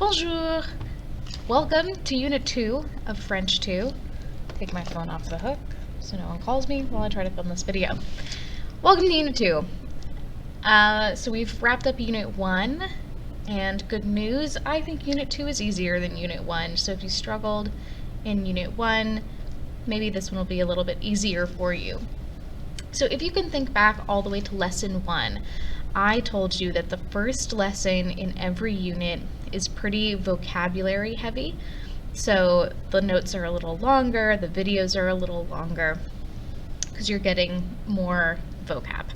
Bonjour! Welcome to Unit 2 of French 2. Take my phone off the hook so no one calls me while I try to film this video. Welcome to Unit 2. So we've wrapped up Unit 1, and good news, I think Unit 2 is easier than Unit 1, so if you struggled in Unit 1, maybe this one will be a little bit easier for you. So if you can think back all the way to Lesson 1, I told you that the first lesson in every unit is pretty vocabulary heavy. So the notes are a little longer, the videos are a little longer, because you're getting more vocab.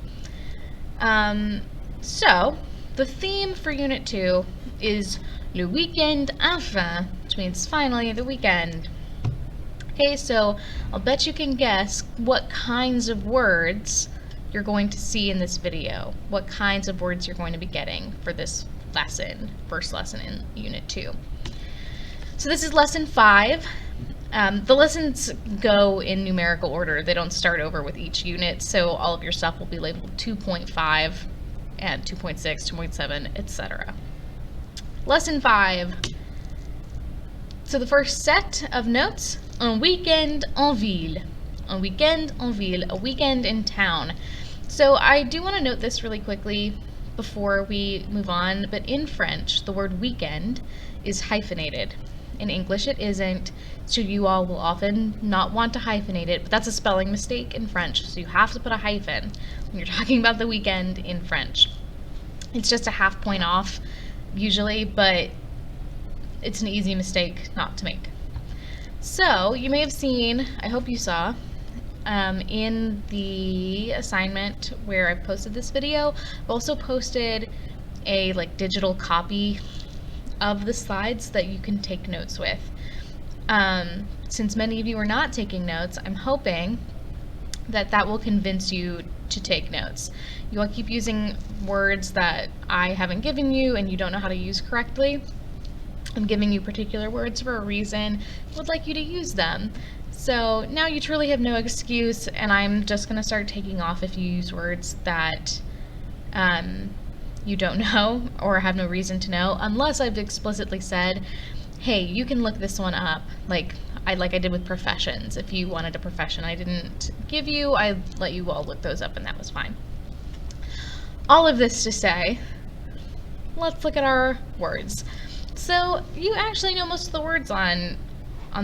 So the theme for Unit 2 is le week-end enfin, which means finally the weekend. Okay, so I'll bet you can guess what kinds of words you're going to see in this video, what kinds of words you're going to be getting for this lesson, first lesson in Unit 2. So this is Lesson 5. The lessons go in numerical order. They don't start over with each unit, so all of your stuff will be labeled 2.5 and 2.6, 2.7, etc. Lesson 5. So the first set of notes, un week-end en ville. Un week-end en ville, a weekend in town. So I do want to note this really quickly before we move on, but in French, the word weekend is hyphenated. In English it isn't, so you all will often not want to hyphenate it, but that's a spelling mistake in French, so you have to put a hyphen when you're talking about the weekend in French. It's just a half point off, usually, but it's an easy mistake not to make. So, you may have seen, I hope you saw, in the assignment where I posted this video, I've also posted a digital copy of the slides that you can take notes with. Since many of you are not taking notes, I'm hoping that will convince you to take notes. You all keep using words that I haven't given you and you don't know how to use correctly. I'm giving you particular words for a reason. I would like you to use them. So now you truly have no excuse, and I'm just going to start taking off if you use words that you don't know or have no reason to know, unless I've explicitly said, hey, you can look this one up, like I did with professions. If you wanted a profession I didn't give you, I let you all look those up, and that was fine. All of this to say, let's look at our words. So you actually know most of the words on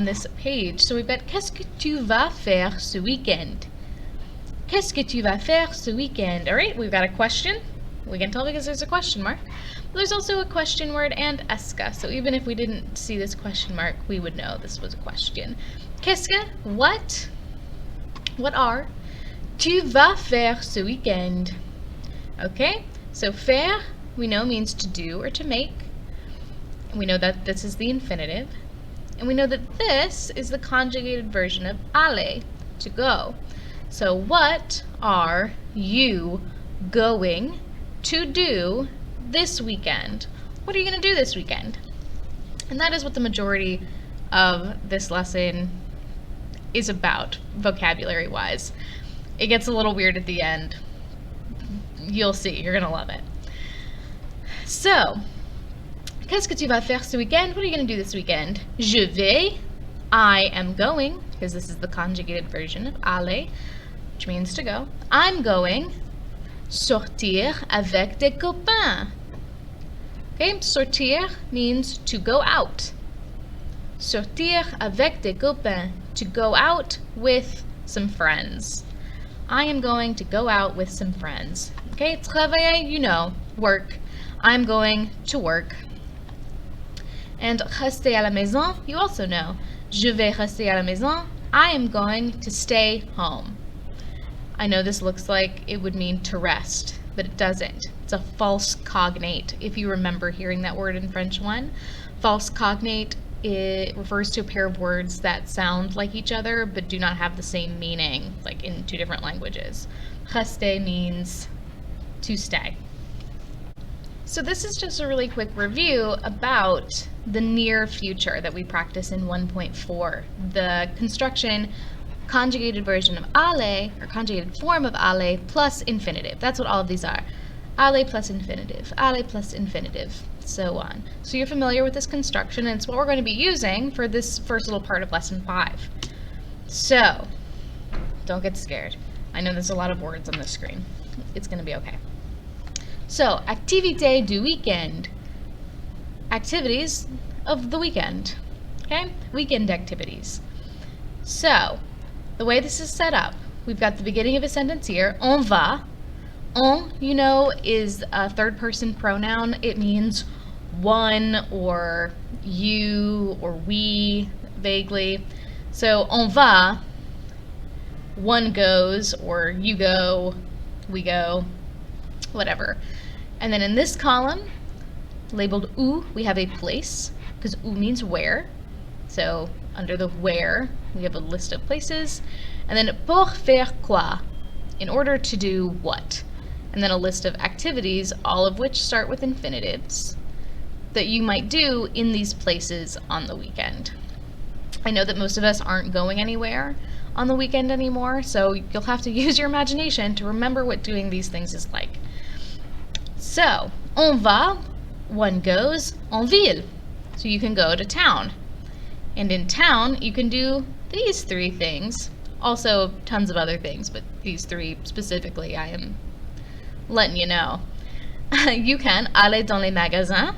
this page. So we've got qu'est-ce que tu vas faire ce week-end? Qu'est-ce que tu vas faire ce week-end? All right, we've got a question. We can tell because there's a question mark. But there's also a question word and est-ce que. So even if we didn't see this question mark, we would know this was a question. Qu'est-ce que? What? What are? Tu vas faire ce week-end? Okay, so faire, we know, means to do or to make. We know that this is the infinitive. And we know that this is the conjugated version of aller, to go. So what are you going to do this weekend? What are you going to do this weekend? And that is what the majority of this lesson is about, vocabulary-wise. It gets a little weird at the end. You'll see, you're going to love it. So, qu'est-ce que tu vas faire ce week-end? What are you going to do this weekend? Je vais, I am going, because this is the conjugated version of aller, which means to go. I'm going sortir avec des copains. Okay, sortir means to go out. Sortir avec des copains, to go out with some friends. I am going to go out with some friends. Okay, travailler, you know, work. I'm going to work. And rester à la maison, you also know. Je vais rester à la maison. I am going to stay home. I know this looks like it would mean to rest, but it doesn't. It's a false cognate, if you remember hearing that word in French 1. False cognate, it refers to a pair of words that sound like each other, but do not have the same meaning, like in two different languages. Rester means to stay. So this is just a really quick review about the near future that we practice in 1.4. The construction conjugated version of aller, or conjugated form of aller, plus infinitive. That's what all of these are. Aller plus infinitive. Aller plus infinitive. so on. So you're familiar with this construction, and it's what we're going to be using for this first little part of lesson 5. So, don't get scared. I know there's a lot of words on the screen. It's going to be okay. So, activité du weekend. Activities of the weekend. Okay? Weekend activities. So, the way this is set up, we've got the beginning of a sentence here. On va. On, you know, is a third person pronoun. It means one or you or we, vaguely. So, on va, one goes, or you go, we go, whatever. And then in this column, labeled où, we have a place, because où means where. So, under the where, we have a list of places. And then pour faire quoi, in order to do what. And then a list of activities, all of which start with infinitives, that you might do in these places on the weekend. I know that most of us aren't going anywhere on the weekend anymore, so you'll have to use your imagination to remember what doing these things is like. So, on va, one goes, en ville. So you can go to town. And in town, you can do these 3 things. Also, tons of other things, but these 3 specifically, I am letting you know. You can aller dans les magasins.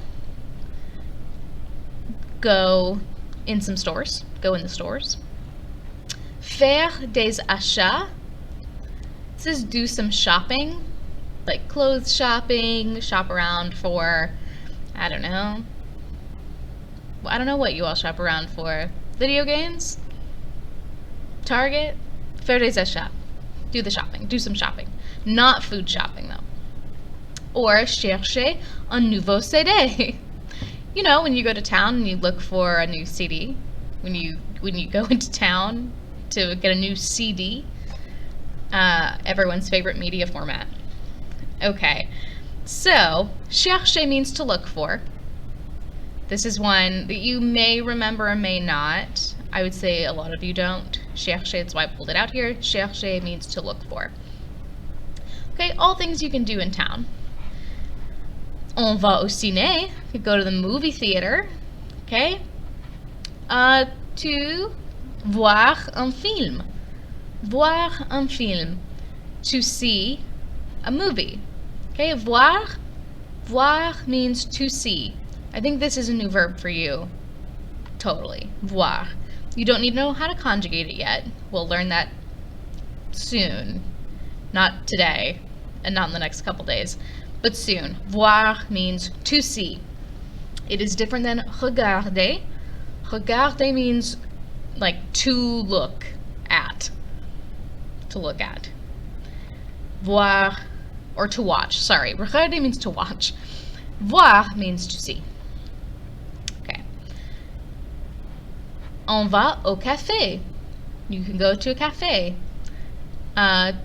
Go in some stores. Go in the stores. Faire des achats. This is do some shopping, like clothes shopping, shop around for, I don't know what you all shop around for. Video games? Target? Faire des achats. Do the shopping. Do some shopping. Not food shopping, though. Or chercher un nouveau CD. You know, when you go to town and you look for a new CD. When you go into town to get a new CD. Everyone's favorite media format. Okay. So, chercher means to look for. This is one that you may remember or may not. I would say a lot of you don't. Chercher, that's why I pulled it out here. Chercher means to look for. Okay, all things you can do in town. On va au ciné. You go to the movie theater. Okay. To voir un film. Voir un film. To see a movie. Okay, voir. Voir means to see. I think this is a new verb for you. Totally. Voir. You don't need to know how to conjugate it yet. We'll learn that soon. Not today, and not in the next couple days, but soon. Voir means to see. It is different than regarder. Regarder means like to look at. To look at. Voir, or to watch, sorry. Regarder means to watch. Voir means to see. On va au café. You can go to a cafe. Rencontrer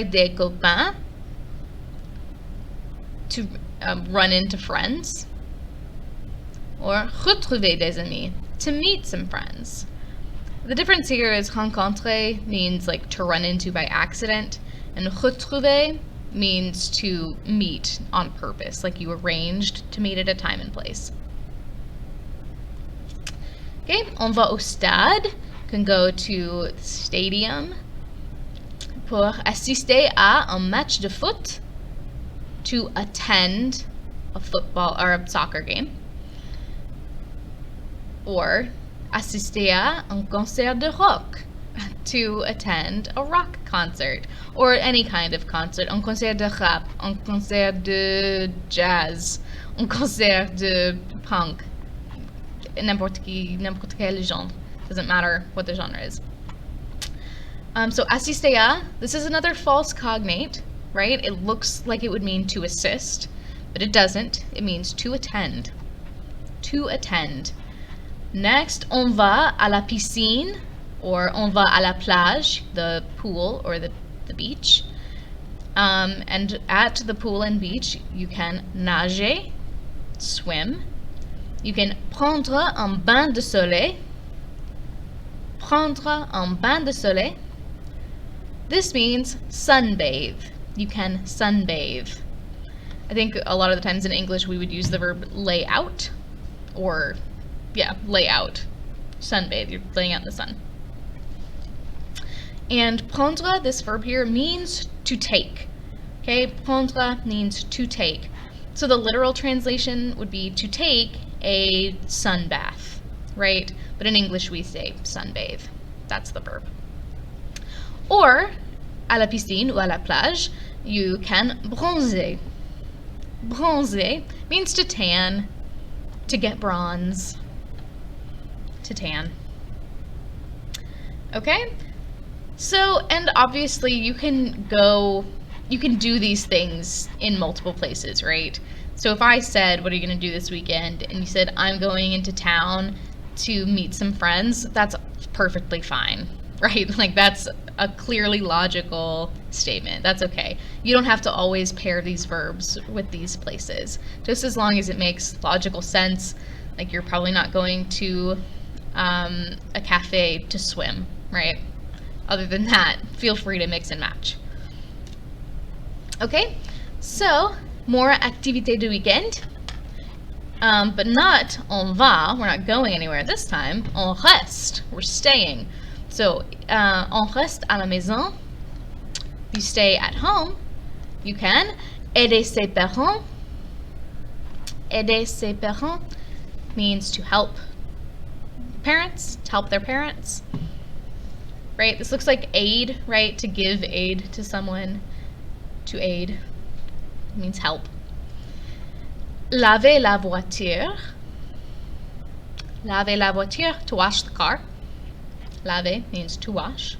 des copains. To run into friends. Or retrouver des amis. To meet some friends. The difference here is rencontrer means like to run into by accident, and retrouver means to meet on purpose, like you arranged to meet at a time and place. Okay, on va au stade. You can go to the stadium pour assister à un match de foot, to attend a football or a soccer game, or assister à un concert de rock, to attend a rock concert, or any kind of concert, un concert de rap, un concert de jazz, un concert de punk. N'importe quel genre. Doesn't matter what the genre is. So assister à, this is another false cognate, right? It looks like it would mean to assist, but it doesn't. It means to attend. To attend. Next, on va à la piscine, or on va à la plage, the pool or the beach. And at the pool and beach, you can nager, swim. You can prendre un bain de soleil. Prendre un bain de soleil. This means sunbathe. You can sunbathe. I think a lot of the times in English we would use the verb lay out, or, yeah, lay out. Sunbathe, you're laying out in the sun. And prendre, this verb here, means to take. Okay, prendre means to take. So the literal translation would be to take a sun bath, right? But in English we say sunbathe. That's the verb. Or, à la piscine ou à la plage, you can bronzer. Bronzer means to tan, to get bronze, to tan. Okay? So, and obviously you can do these things in multiple places, right? So if I said, what are you going to do this weekend? And you said, I'm going into town to meet some friends, that's perfectly fine, right? Like, that's a clearly logical statement. That's okay. You don't have to always pair these verbs with these places. Just as long as it makes logical sense, like you're probably not going to a cafe to swim, right? Other than that, feel free to mix and match. Okay, so more activité du weekend, but not on va, we're not going anywhere this time, on reste, we're staying. So, on reste à la maison, you stay at home, you can aider ses parents. Aider ses parents means to help parents, to help their parents. Right? This looks like aid, right? To give aid to someone. To aid. It means help. Laver la voiture. Laver la voiture, to wash the car. Laver means to wash.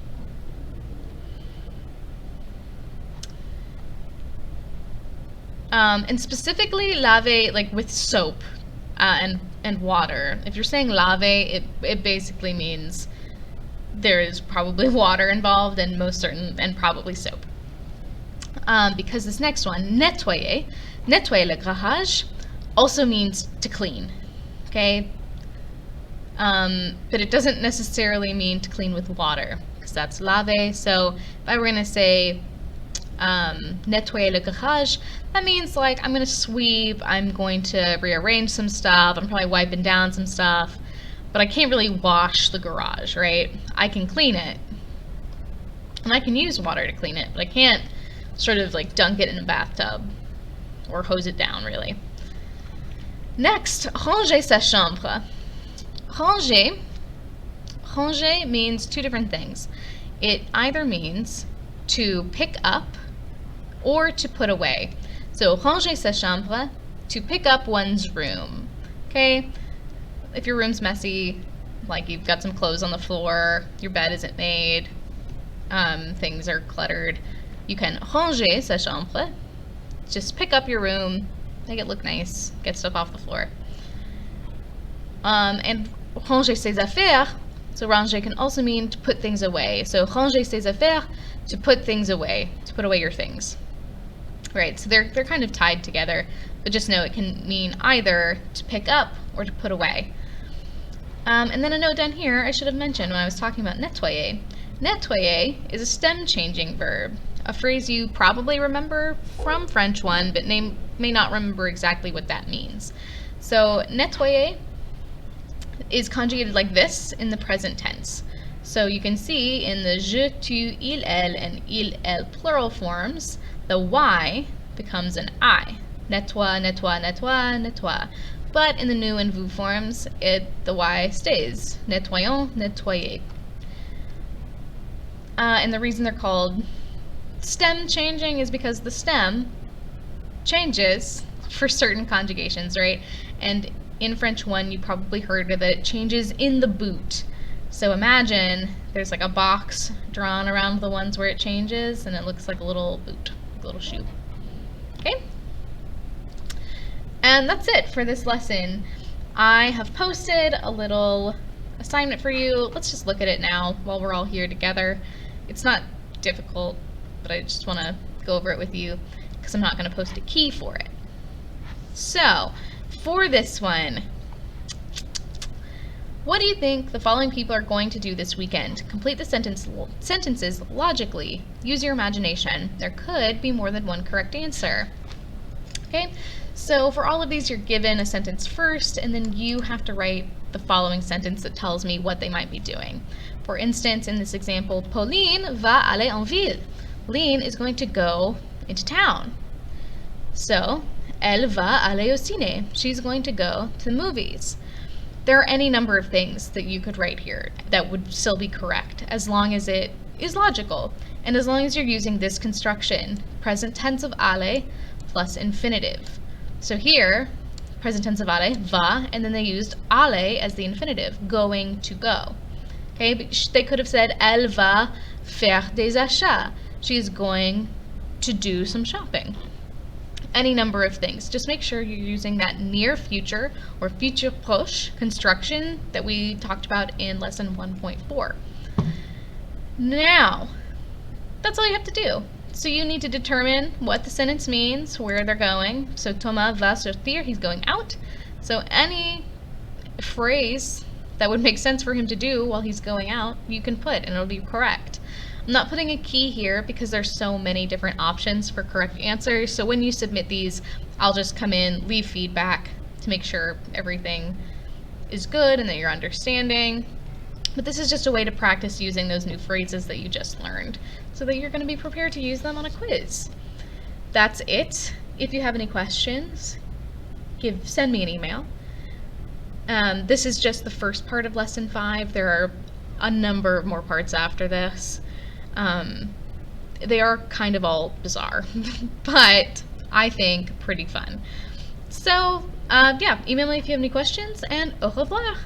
And specifically laver, like with soap and water. If you're saying laver, it basically means there is probably water involved and probably soap. Because this next one, nettoyer, nettoyer le garage, also means to clean, okay? But it doesn't necessarily mean to clean with water, because that's laver. So if I were going to say nettoyer le garage, that means like I'm going to sweep, I'm going to rearrange some stuff, I'm probably wiping down some stuff, but I can't really wash the garage, right? I can clean it, and I can use water to clean it, but I can't sort of like dunk it in a bathtub or hose it down, really. Next, ranger sa chambre. Ranger means two different things. It either means to pick up or to put away. So, ranger sa chambre, to pick up one's room. Okay? If your room's messy, like you've got some clothes on the floor, your bed isn't made, things are cluttered, you can ranger sa chambre, just pick up your room, make it look nice, get stuff off the floor. And ranger ses affaires, so ranger can also mean to put things away. So ranger ses affaires, to put things away, to put away your things. Right, so they're kind of tied together, but just know it can mean either to pick up or to put away. And then a note down here I should have mentioned when I was talking about nettoyer. Nettoyer is a stem changing verb, a phrase you probably remember from French 1, but may not remember exactly what that means. So nettoyer is conjugated like this in the present tense. So you can see in the je, tu, il, elle, and il, elle plural forms, the y becomes an I. Nettoie, nettoie, nettoie, nettoie. But in the nous and vous forms, the y stays. Nettoyons, nettoyer. And the reason they're called stem changing is because the stem changes for certain conjugations, right? And in French 1, you probably heard that it changes in the boot. So imagine there's like a box drawn around the ones where it changes, and it looks like a little boot, a little shoe. Okay? And that's it for this lesson. I have posted a little assignment for you. Let's just look at it now while we're all here together. It's not difficult, but I just want to go over it with you because I'm not going to post a key for it. So, for this one, what do you think the following people are going to do this weekend? Complete the sentences logically. Use your imagination. There could be more than one correct answer. Okay, so for all of these, you're given a sentence first, and then you have to write the following sentence that tells me what they might be doing. For instance, in this example, Pauline va aller en ville. Pauline is going to go into town. So, elle va aller au ciné. She's going to go to the movies. There are any number of things that you could write here that would still be correct, as long as it is logical, and as long as you're using this construction, present tense of aller plus infinitive. So here, present tense of aller, va, and then they used aller as the infinitive, going to go. Okay, but they could have said, elle va faire des achats. She's going to do some shopping. Any number of things. Just make sure you're using that near future or futur proche construction that we talked about in lesson 1.4. Now, that's all you have to do. So you need to determine what the sentence means, where they're going. So Thomas va sortir, he's going out. So any phrase that would make sense for him to do while he's going out, you can put, and it'll be correct. I'm not putting a key here because there's so many different options for correct answers. So when you submit these, I'll just come in, leave feedback to make sure everything is good and that you're understanding. But this is just a way to practice using those new phrases that you just learned so that you're going to be prepared to use them on a quiz. That's it. If you have any questions, send me an email. This is just the first part of lesson 5. There are a number of more parts after this. They are kind of all bizarre, but I think pretty fun. So, yeah, email me if you have any questions, and au revoir!